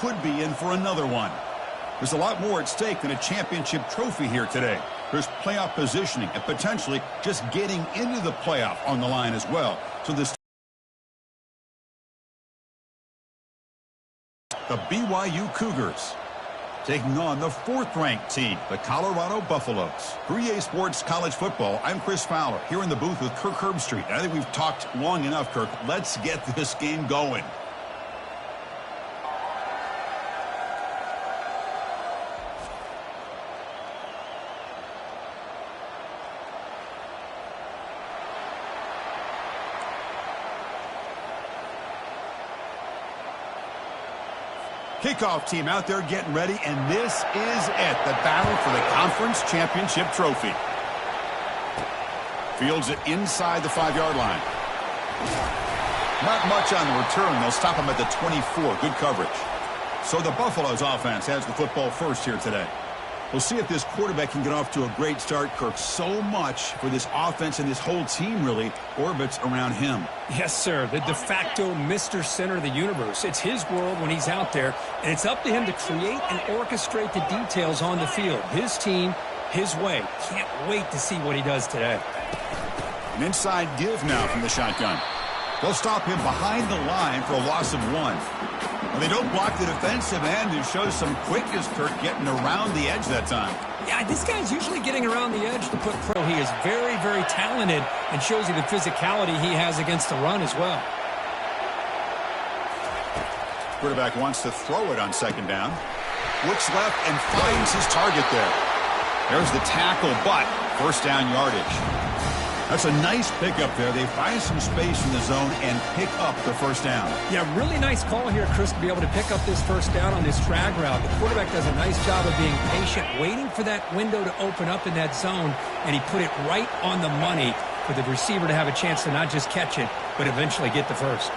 could be in for another one. There's a lot more at stake than a championship trophy here today. There's playoff positioning and potentially just getting into the playoff on the line as well. So this the BYU Cougars taking on the 4th-ranked team, the Colorado Buffaloes. For EA Sports College Football, I'm Chris Fowler here in the booth with Kirk Herbstreit. I think we've talked long enough, Kirk. Let's get this game going. Kickoff team out there getting ready, and this is it, the battle for the conference championship trophy. Fields it inside the 5-yard line. Not much on the return. They'll stop him at the 24. Good coverage. So the Buffaloes offense has the football first here today. We'll see if this quarterback can get off to a great start, Kirk. So much for this offense and this whole team really orbits around him. Yes, sir. The de facto Mr. Center of the universe. It's his world when he's out there, and it's up to him to create and orchestrate the details on the field. His team, his way. Can't wait to see what he does today. An inside give now from the shotgun. They'll stop him behind the line for a loss of 1. Well, they don't block the defensive end, who shows some quickness, Kirk, getting around the edge that time. Yeah, this guy's usually getting around the edge to put pro. He is very, very talented and shows you the physicality he has against the run as well. Quarterback wants to throw it on 2nd down. Looks left and finds his target there. There's the tackle, but 1st down yardage. That's a nice pickup there. They find some space in the zone and pick up the 1st down. Yeah, really nice call here, Chris, to be able to pick up this 1st down on this drag route. The quarterback does a nice job of being patient, waiting for that window to open up in that zone, and he put it right on the money for the receiver to have a chance to not just catch it, but eventually get the 1st.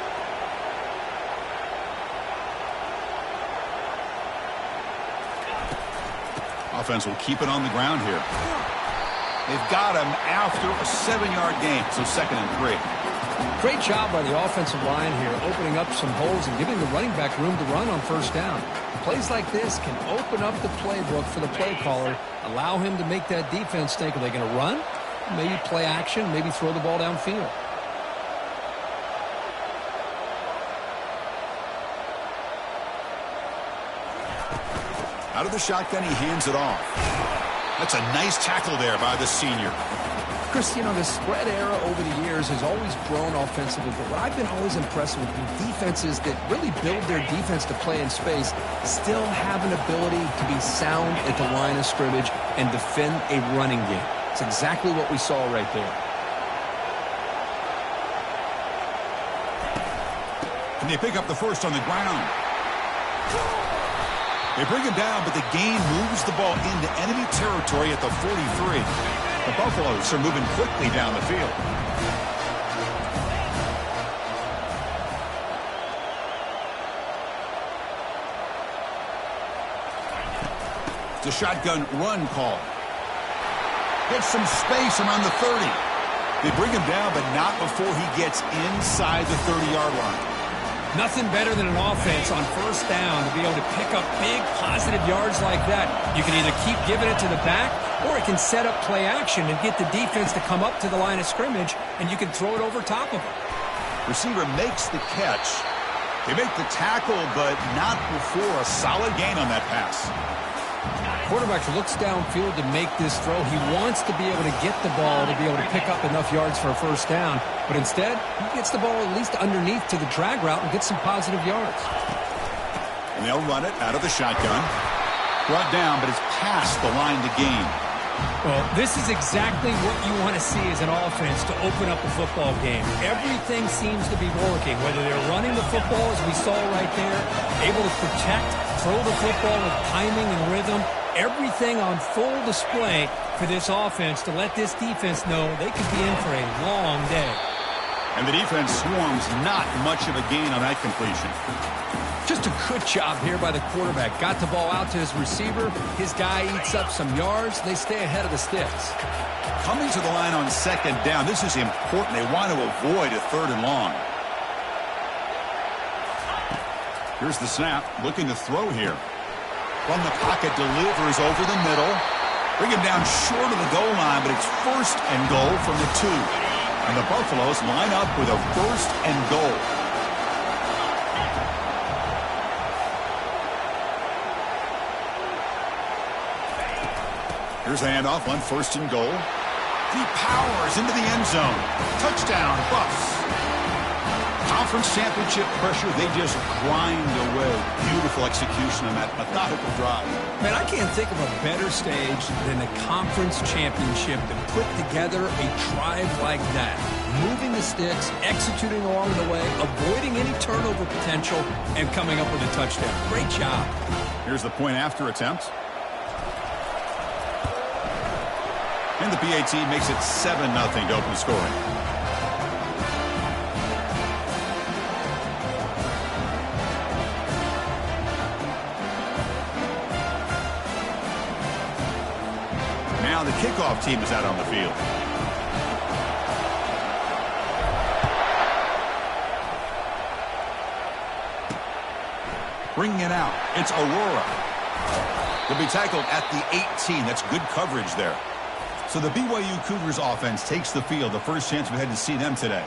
Offense will keep it on the ground here. They've got him after a 7-yard gain, so 2nd and 3. Great job by the offensive line here, opening up some holes and giving the running back room to run on 1st down. Plays like this can open up the playbook for the play caller, allow him to make that defense think, are they going to run? Maybe play action, maybe throw the ball downfield. Out of the shotgun, he hands it off. That's a nice tackle there by the senior. Chris, you know, the spread era over the years has always grown offensively, but what I've been always impressed with defenses that really build their defense to play in space still have an ability to be sound at the line of scrimmage and defend a running game. It's exactly what we saw right there. And they pick up the 1st on the ground. They bring him down, but the gain moves the ball into enemy territory at the 43. The Buffaloes are moving quickly down the field. It's a shotgun run call. Gets some space around the 30. They bring him down, but not before he gets inside the 30-yard line. Nothing better than an offense on 1st down to be able to pick up big positive yards like that. You can either keep giving it to the back, or it can set up play action and get the defense to come up to the line of scrimmage, and you can throw it over top of them. Receiver makes the catch. They make the tackle, but not before a solid gain on that pass. Quarterback looks downfield to make this throw. He wants to be able to get the ball to be able to pick up enough yards for a 1st down. But instead, he gets the ball at least underneath to the drag route and gets some positive yards. And they'll run it out of the shotgun. Brought down, but it's past the line to gain. Well, this is exactly what you want to see as an offense to open up a football game. Everything seems to be working, whether they're running the football, as we saw right there, able to protect, throw the football with timing and rhythm. Everything on full display for this offense to let this defense know they could be in for a long day. And the defense swarms not much of a gain on that completion. Just a good job here by the quarterback. Got the ball out to his receiver. His guy eats up some yards. They stay ahead of the sticks. Coming to the line on 2nd down. This is important. They want to avoid a 3rd and long. Here's the snap, looking to throw here. From the pocket, delivers over the middle. Bring him down short of the goal line, but it's first and goal from the 2. And the Buffaloes line up with a first and goal. Here's the handoff on first and goal. He powers into the end zone. Touchdown, Buffs. Conference championship pressure, they just grind away. Beautiful execution on that methodical drive. Man, I can't think of a better stage than the conference championship to put together a drive like that. Moving the sticks, executing along the way, avoiding any turnover potential, and coming up with a touchdown. Great job. Here's the point after attempt. And the PAT makes it 7-0 to open the scoring. Now the kickoff team is out on the field. Bringing it out, it's Aurora. He'll be tackled at the 18. That's good coverage there. So the BYU Cougars offense takes the field, the first chance we had to see them today.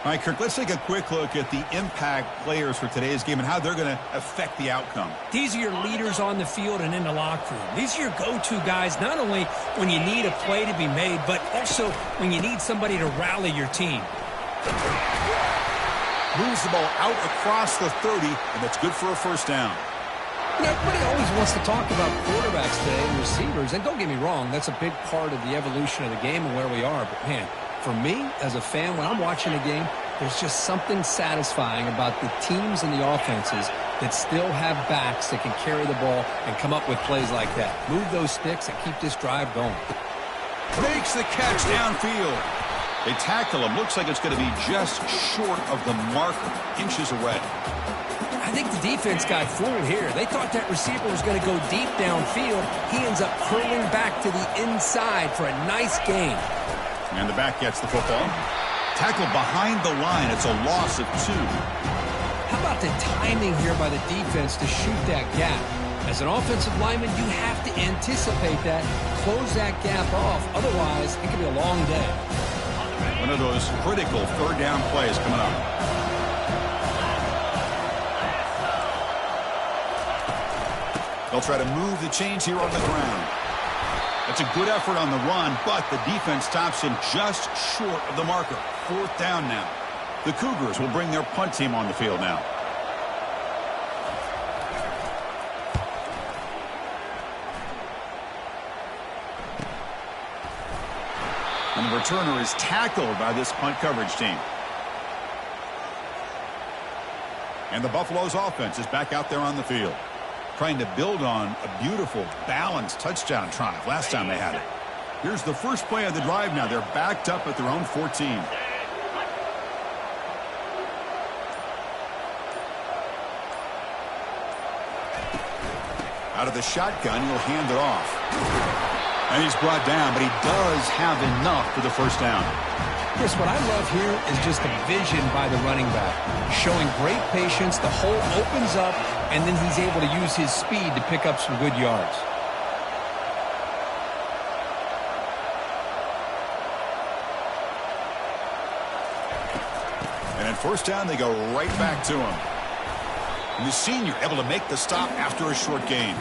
All right, Kirk, let's take a quick look at the impact players for today's game and how they're going to affect the outcome. These are your leaders on the field and in the locker room. These are your go-to guys, not only when you need a play to be made, but also when you need somebody to rally your team. Moves the ball out across the 30, and that's good for a first down. You know, everybody always wants to talk about quarterbacks today and receivers, and don't get me wrong, that's a big part of the evolution of the game and where we are. But, man, for me, as a fan, when I'm watching a game, there's just something satisfying about the teams and the offenses that still have backs that can carry the ball and come up with plays like that. Move those sticks and keep this drive going. Makes the catch downfield. They tackle him. Looks like it's going to be just short of the marker, inches away. I think the defense got fooled here. They thought that receiver was going to go deep downfield. He ends up curling back to the inside for a nice gain. And the back gets the football. Tackled behind the line. It's a loss of 2. How about the timing here by the defense to shoot that gap? As an offensive lineman, you have to anticipate that, close that gap off. Otherwise, it could be a long day. One of those critical third down plays coming up. They'll try to move the chains here on the ground. That's a good effort on the run, but the defense stops him just short of the marker. 4th down now. The Cougars will bring their punt team on the field now. And the returner is tackled by this punt coverage team. And the Buffaloes offense is back out there on the field, trying to build on a beautiful, balanced touchdown drive last time they had it. Here's the first play of the drive now. They're backed up at their own 14. Out of the shotgun, he'll hand it off. And he's brought down, but he does have enough for the first down. Chris, what I love here is just the vision by the running back. Showing great patience, the hole opens up, and then he's able to use his speed to pick up some good yards. And at first down, they go right back to him. And the senior able to make the stop after a short gain.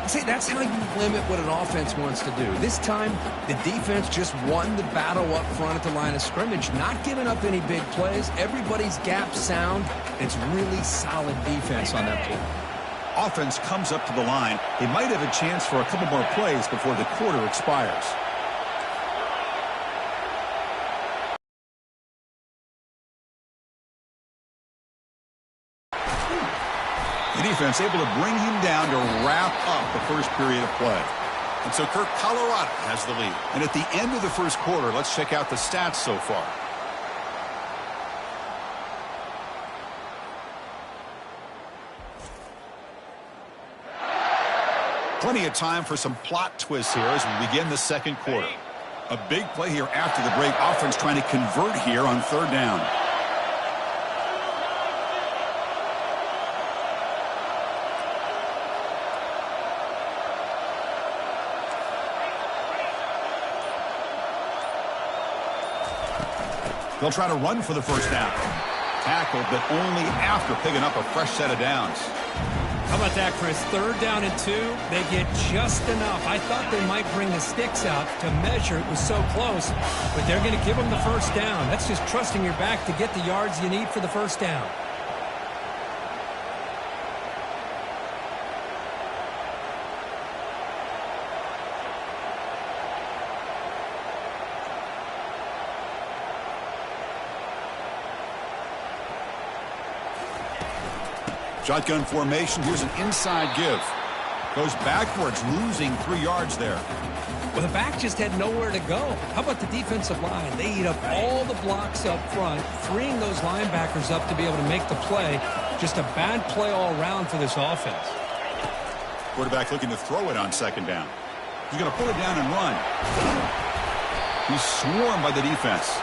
See, that's how you limit what an offense wants to do. This time, the defense just won the battle up front at the line of scrimmage, not giving up any big plays. Everybody's gap sound. It's really solid defense on that play. Offense comes up to the line. They might have a chance for a couple more plays before the quarter expires. The defense able to bring him down to wrap up the first period of play. And so, Kirk, Colorado has the lead. And at the end of the first quarter, let's check out the stats so far. Plenty of time for some plot twists here as we begin the second quarter. A big play here after the break. Offense trying to convert here on 3rd down. They'll try to run for the first down. Tackled, but only after picking up a fresh set of downs. How about that, Chris? 3rd down and 2. They get just enough. I thought they might bring the sticks out to measure. It was so close, but they're going to give them the first down. That's just trusting your back to get the yards you need for the first down. Shotgun formation. Here's an inside give. Goes backwards, losing 3 yards there. Well, the back just had nowhere to go. How about the defensive line? They eat up all the blocks up front, freeing those linebackers up to be able to make the play. Just a bad play all around for this offense. Quarterback looking to throw it on 2nd down. He's going to pull it down and run. He's swarmed by the defense.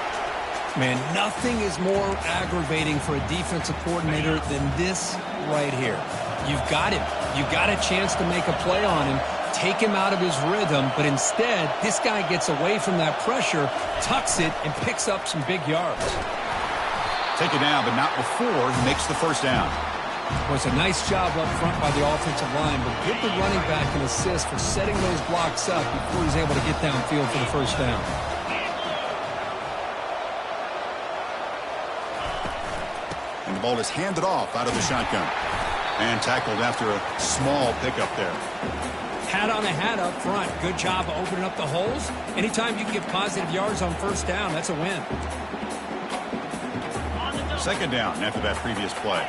Man, nothing is more aggravating for a defensive coordinator than this right here. You've got him. You've got a chance to make a play on him, take him out of his rhythm, but instead, this guy gets away from that pressure, tucks it, and picks up some big yards. Take it down, but not before he makes the first down. Well, it's a nice job up front by the offensive line, but give the running back an assist for setting those blocks up before he's able to get downfield for the first down. And the ball is handed off out of the shotgun. And tackled after a small pickup there. Hat on a hat up front. Good job of opening up the holes. Anytime you can get positive yards on first down, that's a win. 2nd down after that previous play.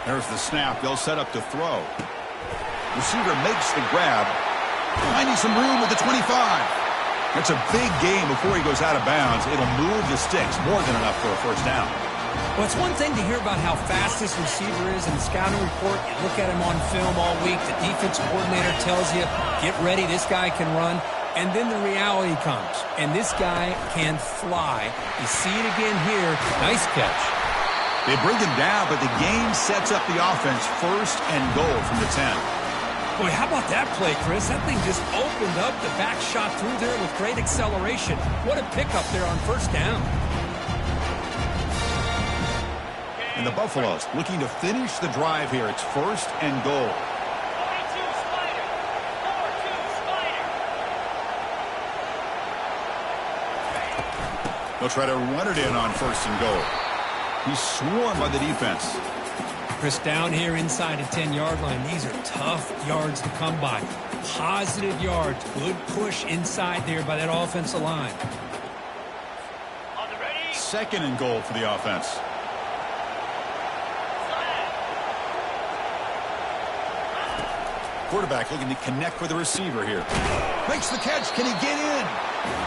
There's the snap. They'll set up to throw. Receiver makes the grab. Finding some room with the 25. That's a big game before he goes out of bounds. It'll move the sticks more than enough for a first down. Well, it's one thing to hear about how fast this receiver is in the scouting report. You look at him on film all week. The defensive coordinator tells you, get ready, this guy can run. And then the reality comes. And this guy can fly. You see it again here. Nice catch. They bring him down, but the game sets up the offense 1st and goal from the 10. Boy, how about that play, Chris? That thing just opened up. The back shot through there with great acceleration. What a pickup there on first down. And the Buffaloes looking to finish the drive here. It's 1st and goal. They'll try to run it in on 1st and goal. He's swarmed by the defense. Chris, down here inside the 10-yard line, these are tough yards to come by. Positive yards, good push inside there by that offensive line. 2nd and goal for the offense. Quarterback looking to connect with the receiver here. Makes the catch. Can he get in?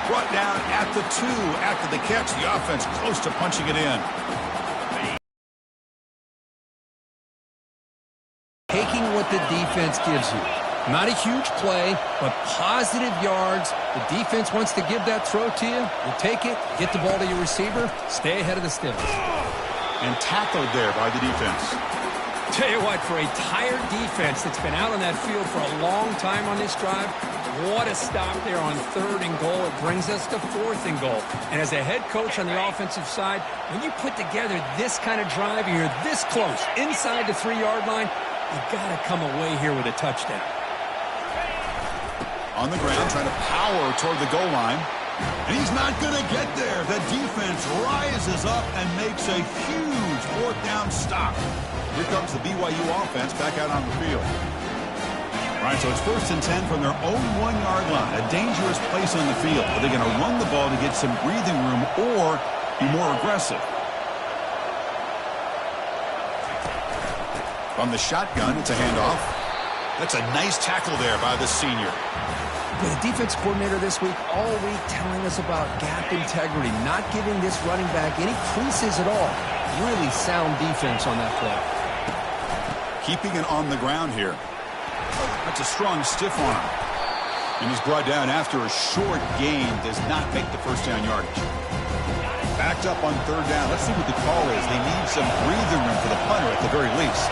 Brought down at the 2 after the catch. The offense close to punching it in. Taking what the defense gives you. Not a huge play, but positive yards. The defense wants to give that throw to you. You take it, get the ball to your receiver, stay ahead of the sticks. And tackled there by the defense. Tell you what, for a tired defense that's been out on that field for a long time on this drive, what a stop there on 3rd and goal. It brings us to 4th and goal. And as a head coach on the offensive side, when you put together this kind of drive, you're this close, inside the 3-yard line, you got to come away here with a touchdown. On the ground, trying to power toward the goal line. And he's not going to get there. The defense rises up and makes a huge 4th down stop. Here comes the BYU offense back out on the field. All right, so it's 1st and 10 from their own 1-yard line. A dangerous place on the field. Are they going to run the ball to get some breathing room or be more aggressive? From the shotgun, it's a handoff. That's a nice tackle there by the senior. Well, the defense coordinator this week, all week telling us about gap integrity, not giving this running back any creases at all. Really sound defense on that play. Keeping it on the ground here. That's a strong stiff arm. And he's brought down after a short gain. Does not make the first down yardage. Backed up on 3rd down. Let's see what the call is. They need some breathing room for the punter at the very least.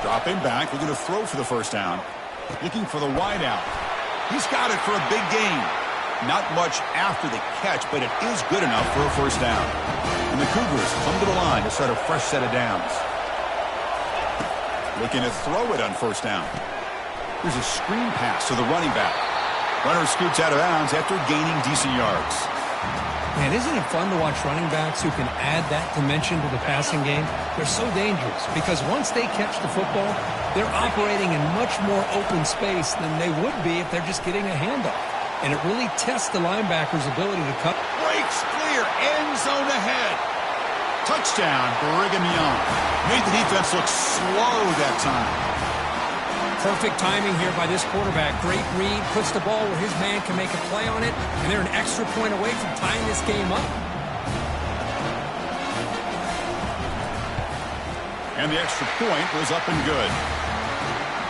Dropping back, looking to throw for the first down. Looking for the wide out. He's got it for a big gain. Not much after the catch, but it is good enough for a first down. And the Cougars come to the line to start a fresh set of downs. Looking to throw it on first down. Here's a screen pass to the running back. Runner scoots out of bounds after gaining decent yards. Man, isn't it fun to watch running backs who can add that dimension to the passing game? They're so dangerous because once they catch the football, they're operating in much more open space than they would be if they're just getting a handoff. And it really tests the linebacker's ability to cut. Breaks clear, end zone ahead. Touchdown, Brigham Young. Made the defense look slow that time. Perfect timing here by this quarterback. Great read, puts the ball where his man can make a play on it, and they're an extra point away from tying this game up. And the extra point was up and good.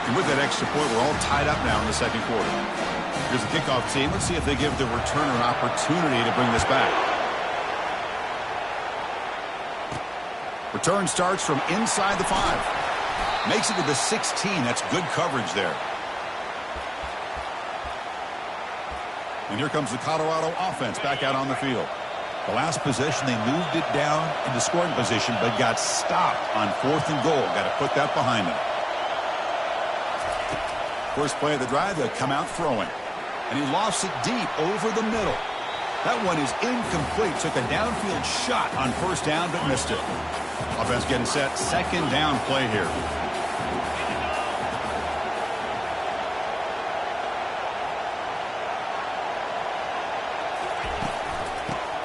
And with that extra point, we're all tied up now in the second quarter. Here's the kickoff team. Let's see if they give the returner an opportunity to bring this back. Return starts from inside the 5. Makes it to the 16. That's good coverage there. And here comes the Colorado offense back out on the field. The last possession, they moved it down into scoring position, but got stopped on 4th and goal. Got to put that behind them. First play of the drive, they'll come out throwing. And he lofts it deep over the middle. That one is incomplete. Took a downfield shot on first down, but missed it. Offense getting set. Second down play here.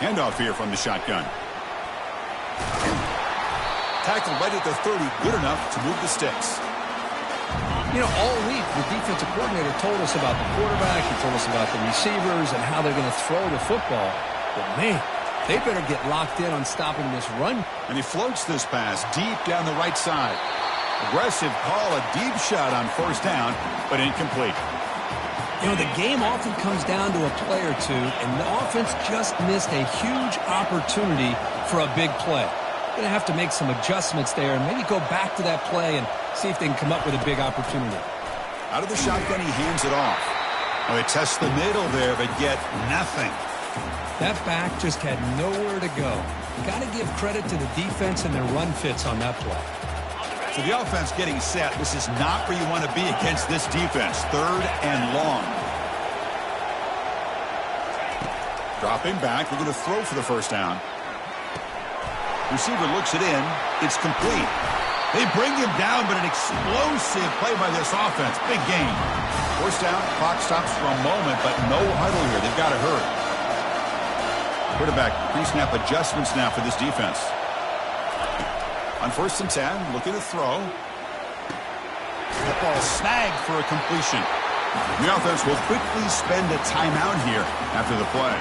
Handoff here from the shotgun. Tackled right at the 30. Good enough to move the sticks. You know, all week, the defensive coordinator told us about the quarterback. He told us about the receivers and how they're going to throw the football. But, man, they better get locked in on stopping this run. And he floats this pass deep down the right side. Aggressive call, a deep shot on first down, but incomplete. You know, the game often comes down to a play or two, and the offense just missed a huge opportunity for a big play. Going to have to make some adjustments there and maybe go back to that play and see if they can come up with a big opportunity. Out of the shotgun, he hands it off. Well, they test the middle there, but get nothing. That back just had nowhere to go. Got to give credit to the defense and their run fits on that play. So the offense getting set. This is not where you want to be against this defense. 3rd and long. Dropping back. We're going to throw for the first down. Receiver looks it in. It's complete. They bring him down, but an explosive play by this offense. Big gain. First down. Clock stops for a moment, but no huddle here. They've got to hurry. Quarterback pre-snap adjustments now for this defense. On 1st and 10, looking to throw. That ball snagged for a completion. The offense will quickly spend a timeout here after the play.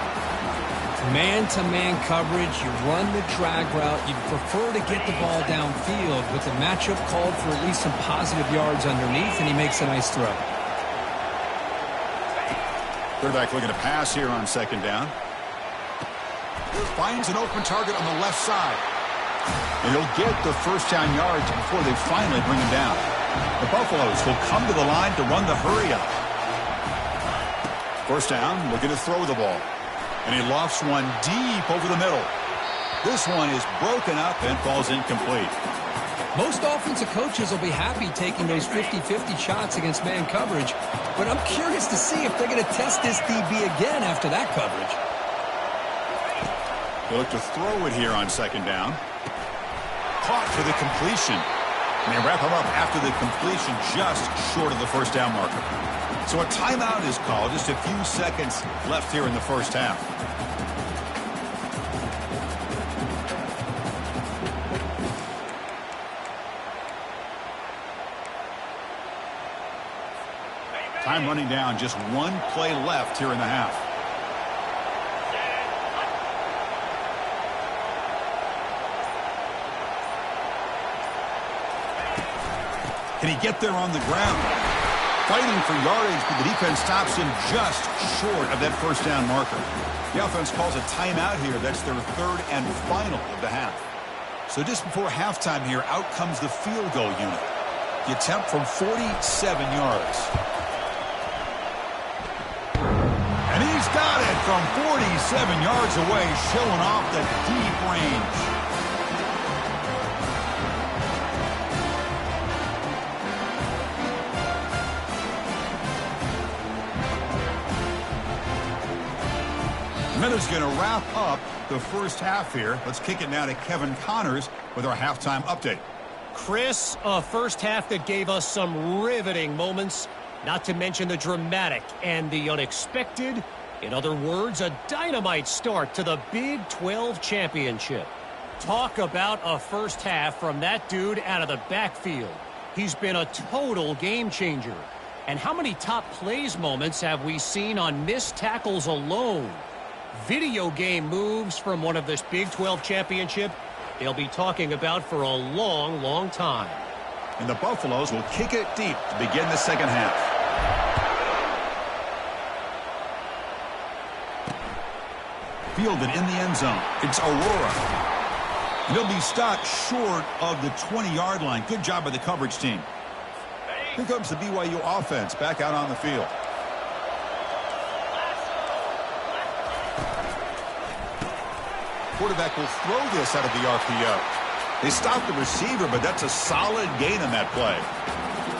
Man-to-man coverage, you run the drag route. You prefer to get the ball downfield, but the matchup called for at least some positive yards underneath, and he makes a nice throw. Quarterback looking to pass here on 2nd down. Finds an open target on the left side. And he'll get the first down yards before they finally bring him down. The Buffaloes will come to the line to run the hurry up. First down, looking to throw the ball. And he lofts one deep over the middle. This one is broken up and falls incomplete. Most offensive coaches will be happy taking those 50-50 shots against man coverage, but I'm curious to see if they're going to test this DB again after that coverage. They look to throw it here on 2nd down. Caught for the completion. And they wrap him up after the completion just short of the first down marker. So a timeout is called. Just a few seconds left here in the first half. Time running down. Just one play left here in the half. Can he get there on the ground? Fighting for yardage, but the defense stops him just short of that first down marker. The offense calls a timeout here. That's their 3rd and final of the half. So just before halftime here, out comes the field goal unit. The attempt from 47 yards. And he's got it from 47 yards away, showing off the deep range. Minute's going to wrap up the first half here. Let's kick it now to Kevin Connors with our halftime update. Chris, a first half that gave us some riveting moments, not to mention the dramatic and the unexpected. In other words, a dynamite start to the Big 12 championship. Talk about a first half from that dude out of the backfield. He's been a total game changer. And how many top plays moments have we seen on missed tackles alone? Video game moves from one of this Big 12 championship they'll be talking about for a long, long time. And the Buffaloes will kick it deep to begin the second half. Fielded in the end zone. It's Aurora. And he'll be stopped short of the 20-yard line. Good job by the coverage team. Here comes the BYU offense back out on the field. Quarterback will throw this out of the RPO. They stopped the receiver, but that's a solid gain on that play.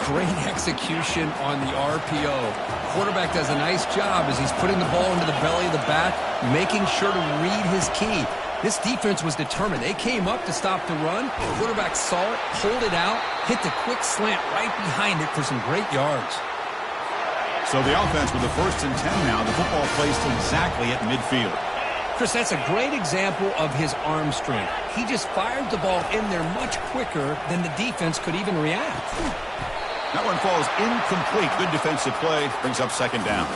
Great execution on the RPO. Quarterback does a nice job as he's putting the ball into the belly of the back, making sure to read his key. This defense was determined. They came up to stop the run. Quarterback saw it, pulled it out, hit the quick slant right behind it for some great yards. So the offense with the 1st and 10 now. The football placed exactly at midfield. Chris, that's a great example of his arm strength. He just fired the ball in there much quicker than the defense could even react. That one falls incomplete. Good defensive play. Brings up second down.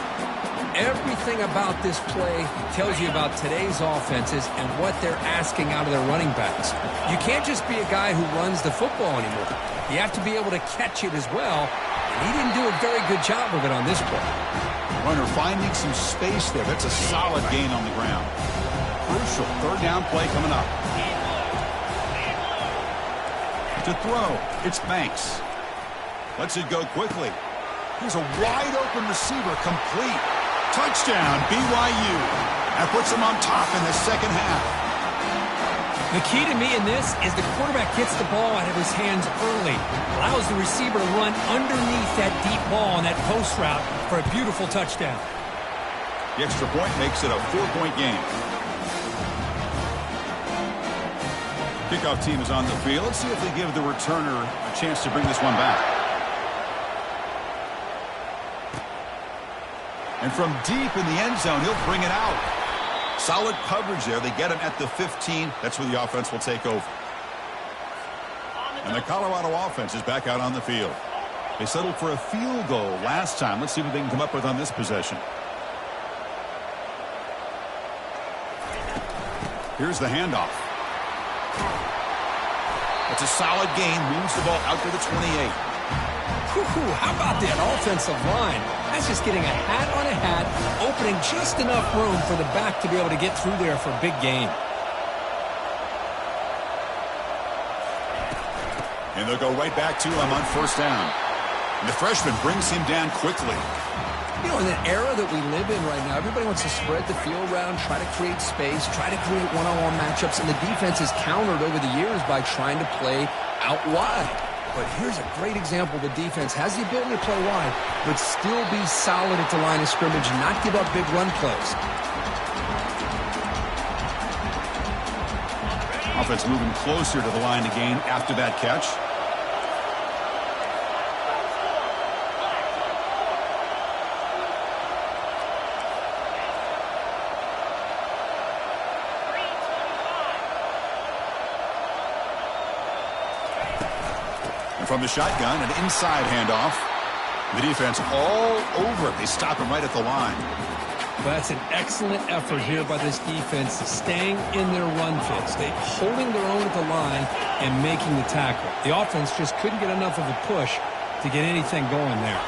Everything about this play tells you about today's offenses and what they're asking out of their running backs. You can't just be a guy who runs the football anymore. You have to be able to catch it as well, and he didn't do a very good job of it on this play. Runner finding some space there. That's a solid gain on the ground. Crucial third down play coming up. To throw, it's Banks. Lets it go quickly. Here's a wide open receiver, complete. Touchdown, BYU. That puts them on top in the second half. The key to me in this is the quarterback gets the ball out of his hands early, allows the receiver to run underneath that deep ball on that post route for a beautiful touchdown. The extra point makes it a 4-point game. Kickoff team is on the field. Let's see if they give the returner a chance to bring this one back. And from deep in the end zone, he'll bring it out. Solid coverage there. They get him at the 15. That's where the offense will take over. And the Colorado offense is back out on the field. They settled for a field goal last time. Let's see what they can come up with on this possession. Here's the handoff. It's a solid gain. Moves the ball out to the 28. How about that offensive line? That's just getting a hat on a hat, opening just enough room for the back to be able to get through there for a big gain. And they'll go right back to him on first down. And the freshman brings him down quickly. You know, in the era that we live in right now, everybody wants to spread the field around, try to create space, try to create one-on-one matchups, and the defense has countered over the years by trying to play out wide. But here's a great example. The defense has the ability to play wide, but still be solid at the line of scrimmage and not give up big run plays. Offense moving closer to the line to gain after that catch. From the shotgun, an inside handoff. The defense all over it. They stop him right at the line. But that's an excellent effort here by this defense, staying in their run fits. They holding their own at the line and making the tackle. The offense just couldn't get enough of a push to get anything going there.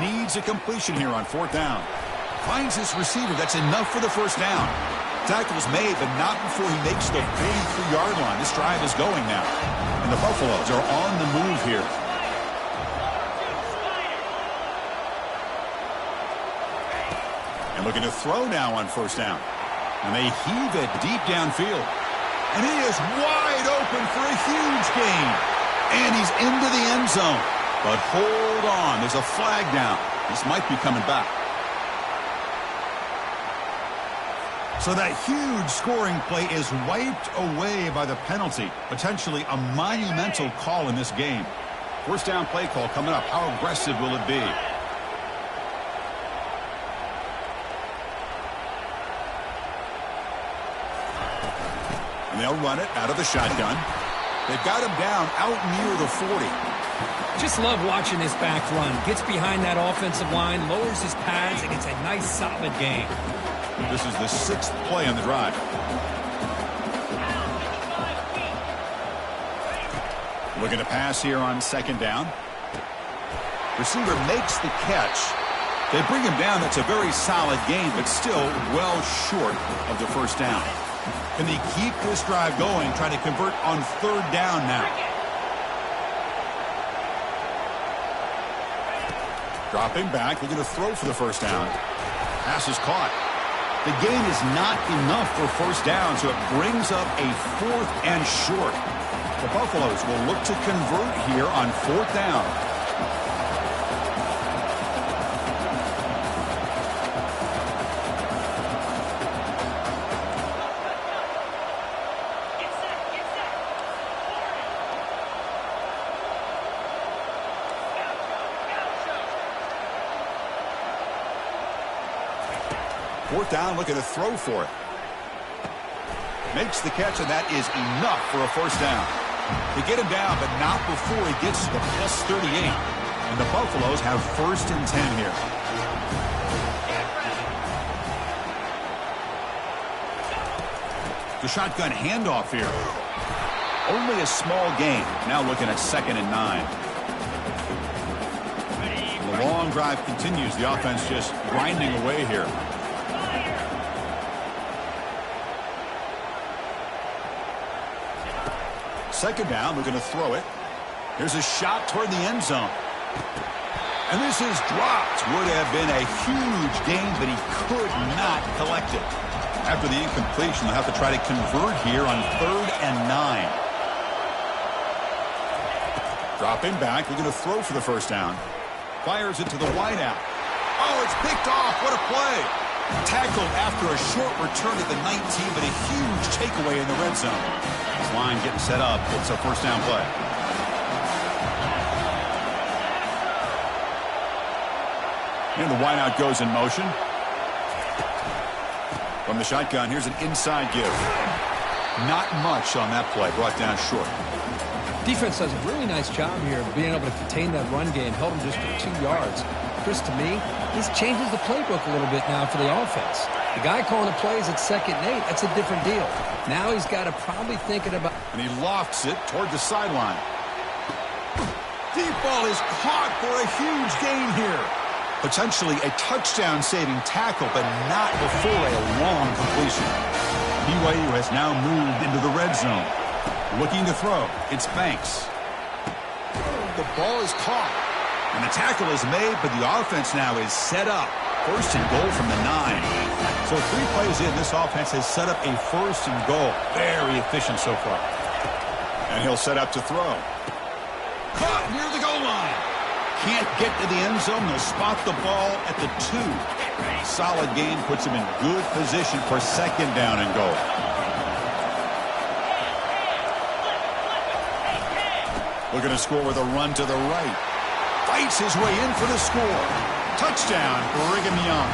Needs a completion here on fourth down. Finds his receiver. That's enough for the first down. Tackle's made, but not before he makes the 43-yard line. This drive is going now. And the Buffaloes are on the move here. And looking to throw now on first down. And they heave it deep downfield. And he is wide open for a huge gain. And he's into the end zone. But hold on, there's a flag down. This might be coming back. So that huge scoring play is wiped away by the penalty. Potentially a monumental call in this game. First down play call coming up. How aggressive will it be? And they'll run it out of the shotgun. They've got him down out near the 40. Just love watching this back run. Gets behind that offensive line, lowers his pads, and it's a nice, solid game. This is the 6th play on the drive. Looking to pass here on second down. Receiver makes the catch. They bring him down. That's a very solid gain, but still well short of the first down. Can they keep this drive going, trying to convert on third down now? Dropping back, looking to throw for the first down. Pass is caught. The gain is not enough for first down, so it brings up a 4th and short. The Buffaloes will look to convert here on 4th down. Fourth down, looking to throw for it. Makes the catch, and that is enough for a first down. They get him down, but not before he gets to the plus 38. And the Buffaloes have 1st and 10 here. The shotgun handoff here. Only a small gain. Now looking at 2nd and 9. The long drive continues. The offense just grinding away here. Second down, we're going to throw it. Here's a shot toward the end zone. And this is dropped. Would have been a huge gain, but he could not collect it. After the incompletion, they'll have to try to convert here on 3rd and 9. Dropping back, we're going to throw for the first down. Fires it to the wideout. Oh, it's picked off. What a play. Tackled after a short return at the 19, but a huge takeaway in the red zone. This line getting set up. It's a first down play. And the wideout goes in motion. From the shotgun, here's an inside give. Not much on that play. Brought down short. Defense does a really nice job here of being able to contain that run game. Held him just for 2 yards. Chris, to me, this changes the playbook a little bit now for the offense. The guy calling the plays at 2nd and 8, that's a different deal. Now he's got to probably thinking about... And he lofts it toward the sideline. Deep ball is caught for a huge gain here. Potentially a touchdown-saving tackle, but not before a long completion. BYU has now moved into the red zone. Looking to throw. It's Banks. The ball is caught. And the tackle is made, but the offense now is set up. 1st and goal from the 9. So 3 plays in, this offense has set up a 1st and goal. Very efficient so far. And he'll set up to throw. Caught near the goal line. Can't get to the end zone. They'll spot the ball at the 2. Solid game puts him in good position for 2nd down and goal. Looking to score with a run to the right. Fights his way in for the score. Touchdown, Brigham Young.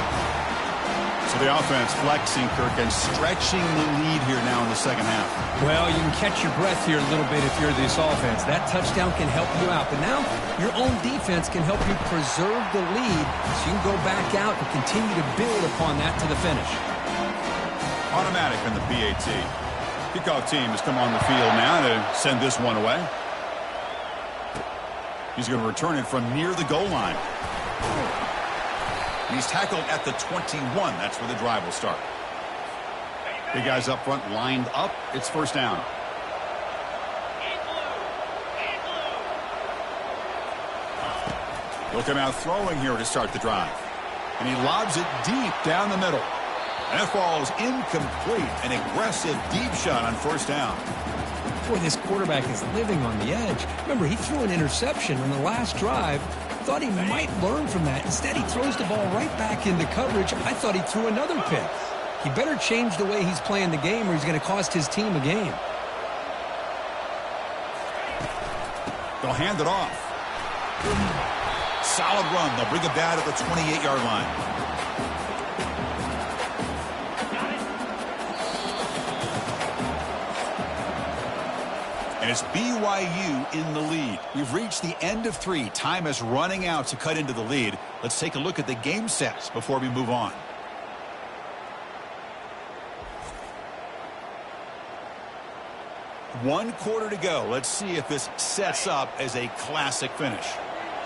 So the offense flexing, Kirk, and stretching the lead here now in the second half. Well, you can catch your breath here a little bit if you're this offense. That touchdown can help you out. But now your own defense can help you preserve the lead so you can go back out and continue to build upon that to the finish. Automatic in the PAT. Kickoff team has come on the field now to send this one away. He's going to return it from near the goal line. He's tackled at the 21. That's where the drive will start. Big guys up front lined up. It's first down. He'll come out throwing here to start the drive. And he lobs it deep down the middle. And that ball is incomplete. An aggressive deep shot on first down. Boy, this quarterback is living on the edge. Remember, he threw an interception on the last drive. Thought he might learn from that. Instead, he throws the ball right back into coverage. I thought he threw another pick. He better change the way he's playing the game or he's going to cost his team a game. They'll hand it off. Solid run. They'll bring it back at the 28-yard line. And it's BYU in the lead. We've reached the end of 3. Time is running out to cut into the lead. Let's take a look at the game sets before we move on. One quarter to go. Let's see if this sets up as a classic finish.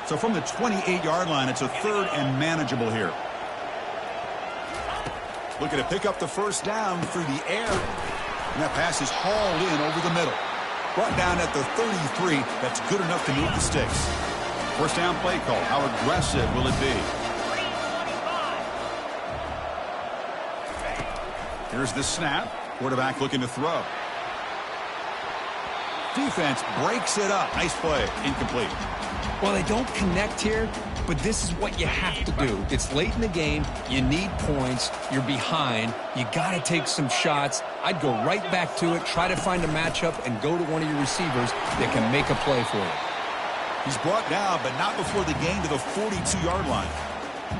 So from the 28-yard line, it's a third and manageable here. Looking to pick up the first down through the air. And that pass is hauled in over the middle. Brought down at the 33. That's good enough to move the sticks. First down play call. How aggressive will it be? Here's the snap. Quarterback looking to throw. Defense breaks it up. Nice play. Incomplete. Well, they don't connect here, but this is what you have to do. It's late in the game. You need points. You're behind. You got to take some shots. I'd go right back to it, try to find a matchup, and go to one of your receivers that can make a play for you. He's brought down, but not before the gain to the 42-yard line.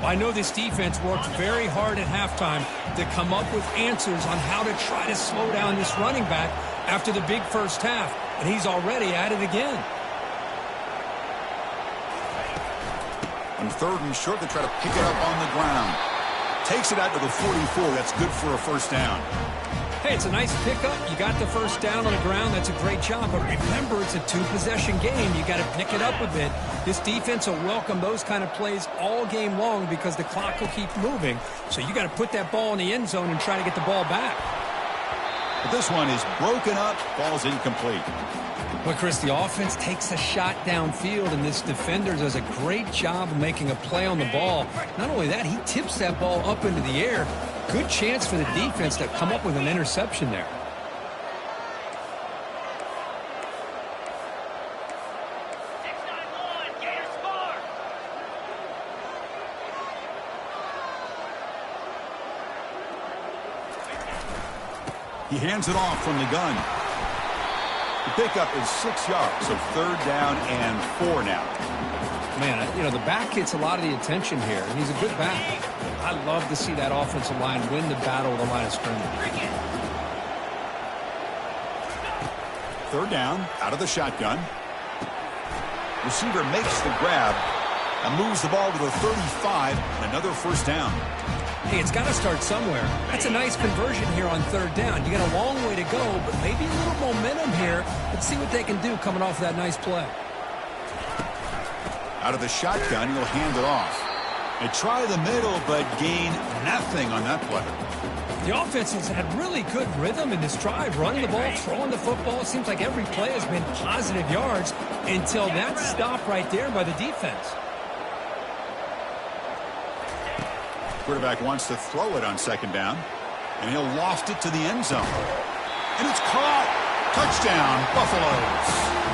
Well, I know this defense worked very hard at halftime to come up with answers on how to try to slow down this running back after the big first half, and he's already at it again. On third and short, they try to pick it up on the ground. Takes it out to the 44. That's good for a first down. Hey, it's a nice pickup. You got the first down on the ground. That's a great job. But remember, it's a two-possession game. You got to pick it up a bit. This defense will welcome those kind of plays all game long because the clock will keep moving. So you got to put that ball in the end zone and try to get the ball back. But this one is broken up. Ball's incomplete. Well, Chris, the offense takes a shot downfield, and this defender does a great job of making a play on the ball. Not only that, he tips that ball up into the air. Good chance for the defense to come up with an interception there. He hands it off from the gun. The pickup is 6 yards, so third down and 4 now. Man, you know, the back gets a lot of the attention here, and he's a good back. I love to see that offensive line win the battle with the line of scrimmage. Third down, out of the shotgun. Receiver makes the grab and moves the ball to the 35, and another first down. Hey, it's got to start somewhere. That's a nice conversion here on third down. You got a long way to go, but maybe a little momentum here. Let's see what they can do coming off that nice play. Out of the shotgun, he'll hand it off. They try the middle, but gain nothing on that play. The offense has had really good rhythm in this drive, running the ball, throwing the football. It seems like every play has been positive yards until that stop right there by the defense. Quarterback wants to throw it on second down, and he'll loft it to the end zone. And it's caught. Touchdown, Buffaloes.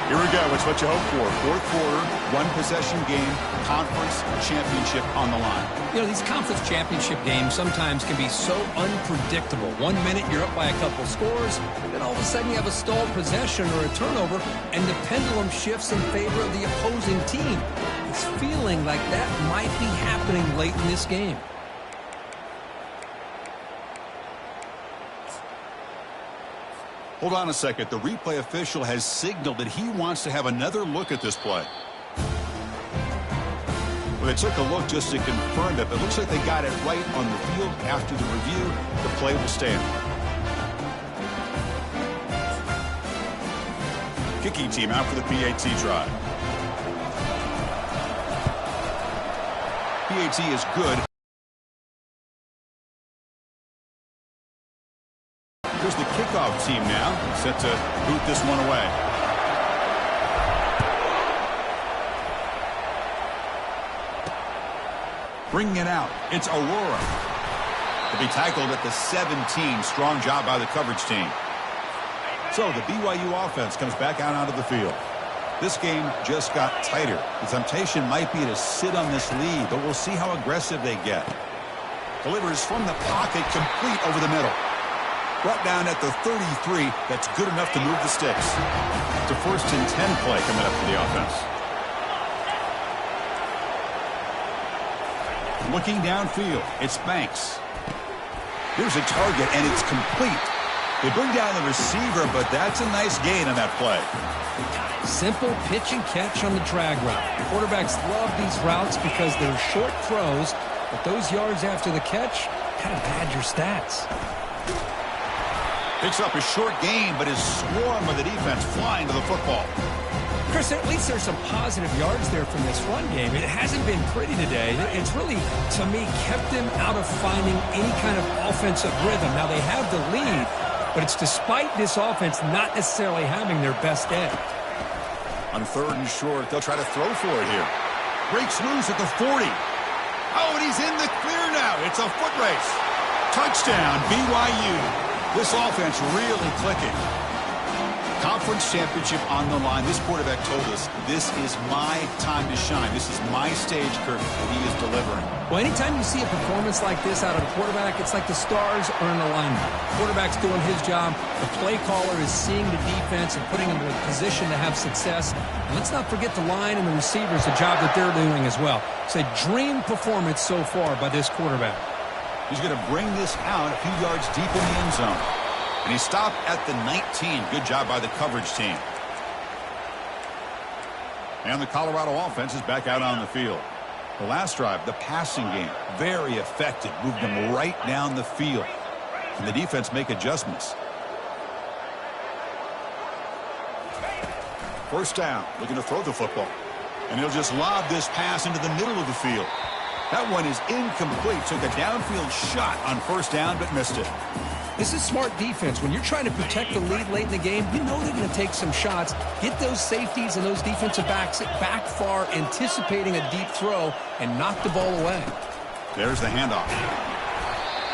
Here we go. It's what you hope for. Fourth quarter, one-possession game, conference championship on the line. You know, these conference championship games sometimes can be so unpredictable. 1 minute you're up by a couple scores, then all of a sudden you have a stalled possession or a turnover, and the pendulum shifts in favor of the opposing team. It's feeling like that might be happening late in this game. Hold on a second. The replay official has signaled that he wants to have another look at this play. Well, they took a look just to confirm it, but it looks like they got it right on the field. After the review, the play will stand. Kicking team out for the PAT try. PAT is good. Here's the kickoff team now, set to boot this one away. Bringing it out, it's Aurora. To be tackled at the 17. Strong job by the coverage team. So the BYU offense comes back out onto the field. This game just got tighter. The temptation might be to sit on this lead, but we'll see how aggressive they get. Delivers from the pocket, complete over the middle. Brought down at the 33. That's good enough to move the sticks. It's a 1st and 10 play coming up for the offense. Looking downfield, it's Banks. Here's a target, and it's complete. They bring down the receiver, but that's a nice gain on that play. Simple pitch and catch on the drag route. Quarterbacks love these routes because they're short throws, but those yards after the catch kind of pad your stats. Picks up a short gain, but is swarmed by the defense flying to the football. Chris, at least there's some positive yards there from this run game. It hasn't been pretty today. It's really, to me, kept them out of finding any kind of offensive rhythm. Now, they have the lead, but it's despite this offense not necessarily having their best day. On 3rd and short, they'll try to throw for it here. Breaks loose at the 40. Oh, and he's in the clear now. It's a foot race. Touchdown, BYU. This offense really clicking. Conference championship on the line. This quarterback told us, this is my time to shine. This is my stage, Kirk, that he is delivering. Well, anytime you see a performance like this out of a quarterback, it's like the stars are in alignment. The quarterback's doing his job. The play caller is seeing the defense and putting them in a position to have success. And let's not forget the line and the receivers, the job that they're doing as well. It's a dream performance so far by this quarterback. He's going to bring this out a few yards deep in the end zone. And he stopped at the 19. Good job by the coverage team. And the Colorado offense is back out on the field. The last drive, the passing game, very effective. Moved them right down the field. And the defense make adjustments. 1st down, looking to throw the football. And he'll just lob this pass into the middle of the field. That one is incomplete. Took a downfield shot on 1st down, but missed it. This is smart defense. When you're trying to protect the lead late in the game, you know they're going to take some shots, get those safeties and those defensive backs back far, anticipating a deep throw, and knock the ball away. There's the handoff.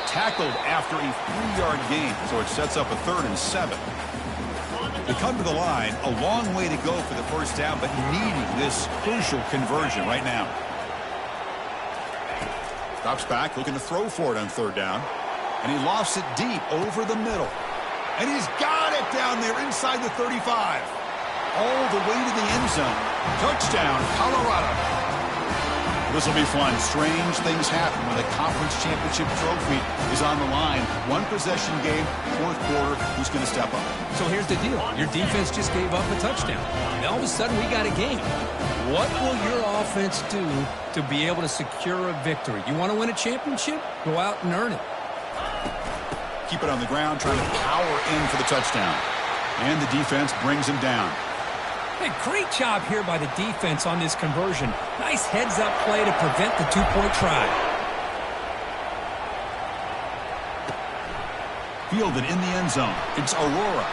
Tackled after a 3-yard gain, so it sets up a 3rd and 7. They come to the line, a long way to go for the 1st down, but needing this crucial conversion right now. Stops back, looking to throw for it on 3rd down. And he lofts it deep over the middle. And he's got it down there inside the 35. All the way to the end zone. Touchdown, Colorado. This will be fun. Strange things happen when the conference championship trophy is on the line. 1-possession game, 4th quarter. Who's going to step up? So here's the deal. Your defense just gave up a touchdown. And all of a sudden, we got a game. What will your offense do to be able to secure a victory? You want to win a championship? Go out and earn it. Keep it on the ground, trying to power in for the touchdown. And the defense brings him down. Hey, great job here by the defense on this conversion. Nice heads-up play to prevent the 2-point try. Fielded in the end zone. It's Aurora.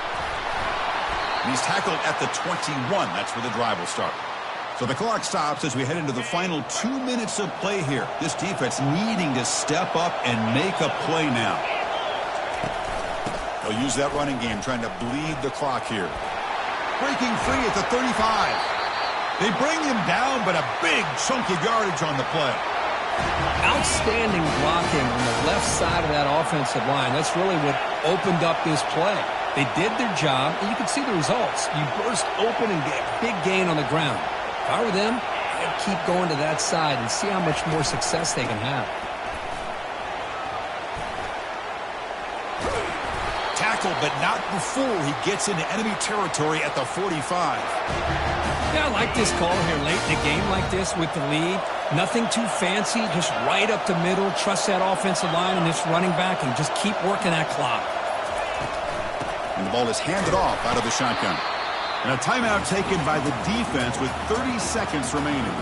And he's tackled at the 21. That's where the drive will start. So the clock stops as we head into the final 2 minutes of play here. This defense needing to step up and make a play now. They'll use that running game, trying to bleed the clock here. Breaking free at the 35. They bring him down, but a big chunk of yardage on the play. Outstanding blocking on the left side of that offensive line. That's really what opened up this play. They did their job, and you can see the results. You burst open and get a big gain on the ground. If I were them, I'd keep going to that side and see how much more success they can have. But not before he gets into enemy territory at the 45. Yeah, I like this call here late in a game like this with the lead. Nothing too fancy, just right up the middle. Trust that offensive line and this running back and just keep working that clock. And the ball is handed off out of the shotgun. And a timeout taken by the defense with 30 seconds remaining.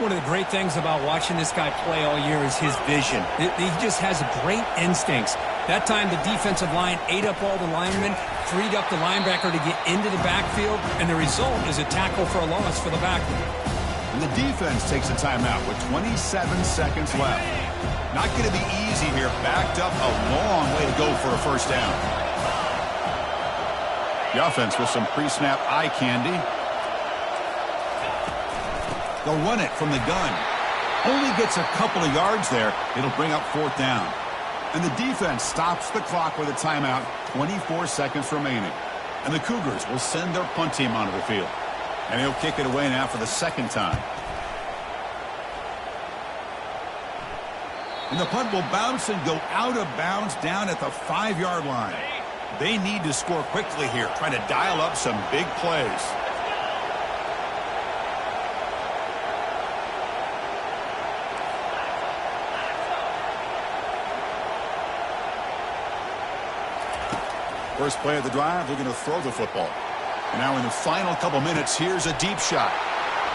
One of the great things about watching this guy play all year is his vision. He just has great instincts. That time, the defensive line ate up all the linemen, freed up the linebacker to get into the backfield, and the result is a tackle for a loss for the backer. And the defense takes a timeout with 27 seconds left. Not going to be easy here. Backed up a long way to go for a first down. The offense with some pre-snap eye candy. They'll run it from the gun. Only gets a couple of yards there. It'll bring up fourth down. And the defense stops the clock with a timeout. 24 seconds remaining. And the Cougars will send their punt team onto the field. And he'll kick it away now for the second time. And the punt will bounce and go out of bounds down at the 5-yard line. They need to score quickly here, trying to dial up some big plays. First play of the drive, they're going to throw the football. And now in the final couple minutes, here's a deep shot.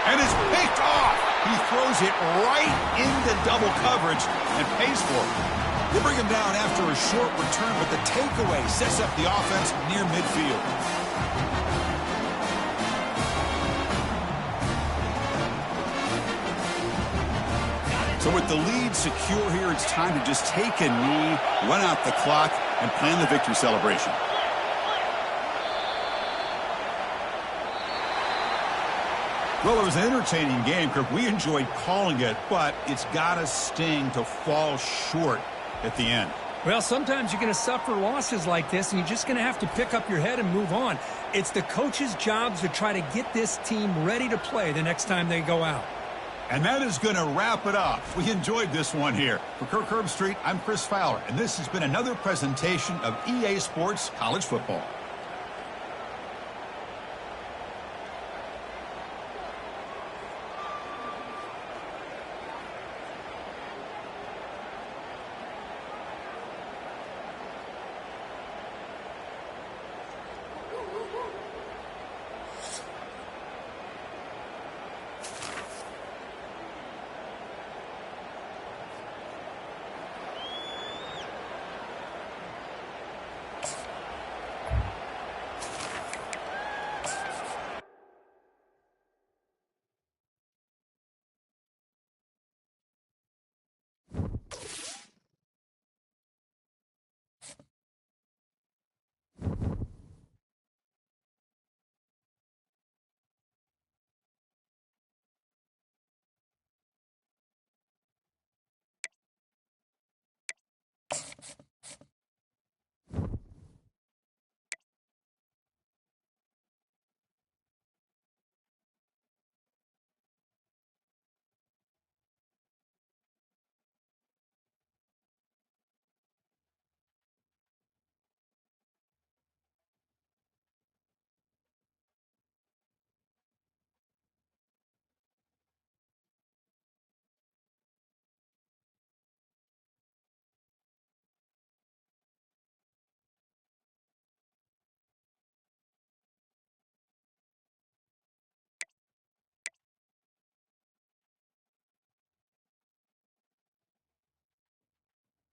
And it's picked off. He throws it right into double coverage and pays for it. They bring him down after a short return, but the takeaway sets up the offense near midfield. So with the lead secure here, it's time to just take a knee, run out the clock, and plan the victory celebration. Well, it was an entertaining game, Kirk. We enjoyed calling it, but it's got to sting to fall short at the end. Well, sometimes you're going to suffer losses like this, and you're just going to have to pick up your head and move on. It's the coach's job to try to get this team ready to play the next time they go out. And that is going to wrap it up. We enjoyed this one here. For Kirk Herbstreit, I'm Chris Fowler, and this has been another presentation of EA Sports College Football.